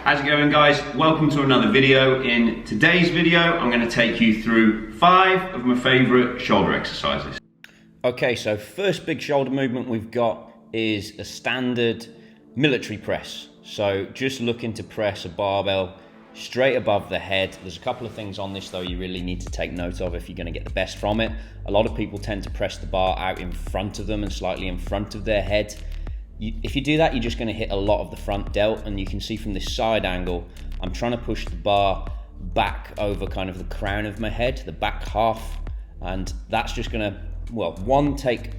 How's it going, guys? Welcome to another video. In today's video, I'm going to take you through 5 of my favorite shoulder exercises. Okay, so first big shoulder movement we've got is a standard military press. So just looking to press a barbell straight above the head. There's a couple of things on this though you really need to take note of if you're going to get the best from it. A lot of people tend to press the bar out in front of them and slightly in front of their head. If you do that, you're just going to hit a lot of the front delt, and you can see from this side angle, I'm trying to push the bar back over kind of the crown of my head, the back half, and that's just going to, well, one, take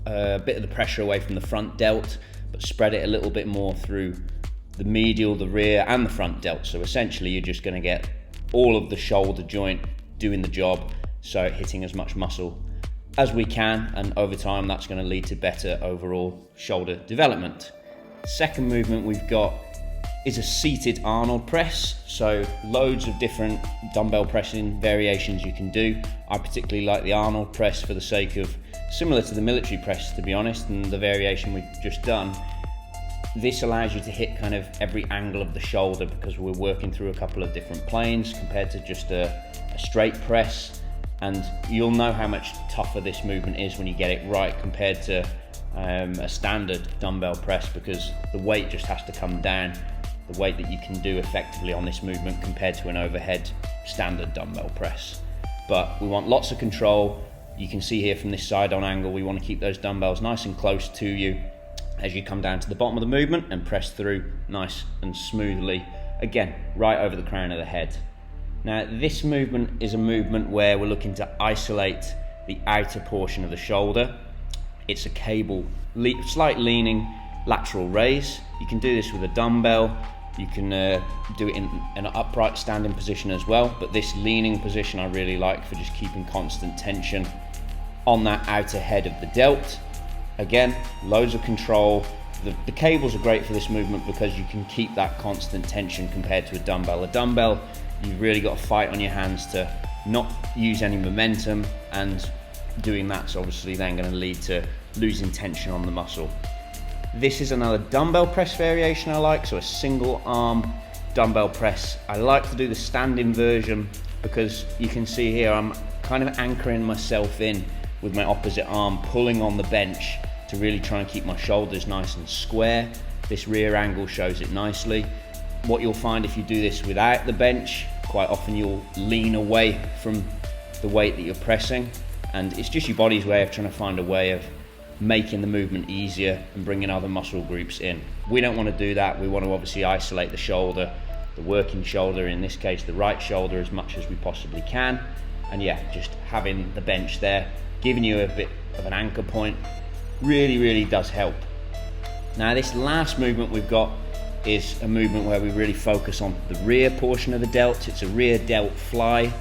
a bit of the pressure away from the front delt, but spread it a little bit more through the medial, the rear, and the front delt. So essentially, you're just going to get all of the shoulder joint doing the job, so hitting as much muscle as we can, and over time that's going to lead to better overall shoulder development. Second movement we've got is a seated Arnold press. So loads of different dumbbell pressing variations you can do. I particularly like the Arnold press for the sake of, similar to the military press to be honest, and the variation we've just done. This allows you to hit kind of every angle of the shoulder because we're working through a couple of different planes compared to just a straight press. And you'll know how much tougher this movement is when you get it right compared to a standard dumbbell press, because the weight just has to come down, the weight that you can do effectively on this movement compared to an overhead standard dumbbell press. But we want lots of control. You can see here from this side on angle, we want to keep those dumbbells nice and close to you as you come down to the bottom of the movement and press through nice and smoothly, again, right over the crown of the head. Now, this movement is a movement where we're looking to isolate the outer portion of the shoulder. It's a cable, slight leaning lateral raise. You can do this with a dumbbell. You can do it in an upright standing position as well, but this leaning position I really like for just keeping constant tension on that outer head of the delt. Again, loads of control. The cables are great for this movement because you can keep that constant tension compared to a dumbbell. A dumbbell, you've really got to fight on your hands to not use any momentum, and doing that's obviously then going to lead to losing tension on the muscle. This is another dumbbell press variation I like, so a single arm dumbbell press. I like to do the standing version because you can see here I'm kind of anchoring myself in with my opposite arm, pulling on the bench to really try and keep my shoulders nice and square. This rear angle shows it nicely. What you'll find if you do this without the bench, quite often you'll lean away from the weight that you're pressing, and it's just your body's way of trying to find a way of making the movement easier and bringing other muscle groups in. We don't want to do that. We want to obviously isolate the shoulder, the working shoulder, in this case the right shoulder, as much as we possibly can. And yeah, just having the bench there, giving you a bit of an anchor point, really does help. Now, this last movement we've got is a movement where we really focus on the rear portion of the delt. It's a rear delt fly,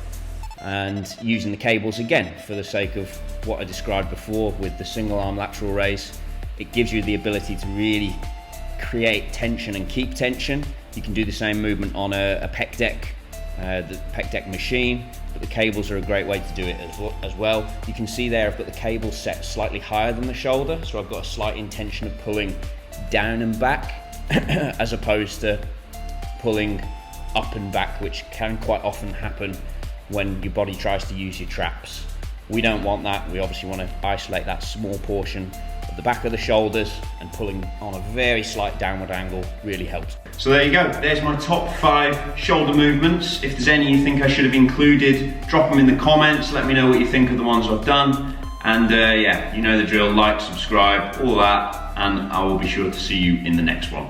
and using the cables again for the sake of what I described before with the single arm lateral raise. It gives you the ability to really create tension and keep tension. You can do the same movement on a pec deck, the pec deck machine, but the cables are a great way to do it as well. You can see there I've got the cable set slightly higher than the shoulder, so I've got a slight intention of pulling down and back as opposed to pulling up and back, which can quite often happen when your body tries to use your traps. We don't want that. We obviously want to isolate that small portion of the back of the shoulders, and pulling on a very slight downward angle really helps. So there you go, there's my top 5 shoulder movements. If there's any you think I should have included, drop them in the comments, let me know what you think of the ones I've done. And yeah, you know the drill, like, subscribe, all that, and I will be sure to see you in the next one.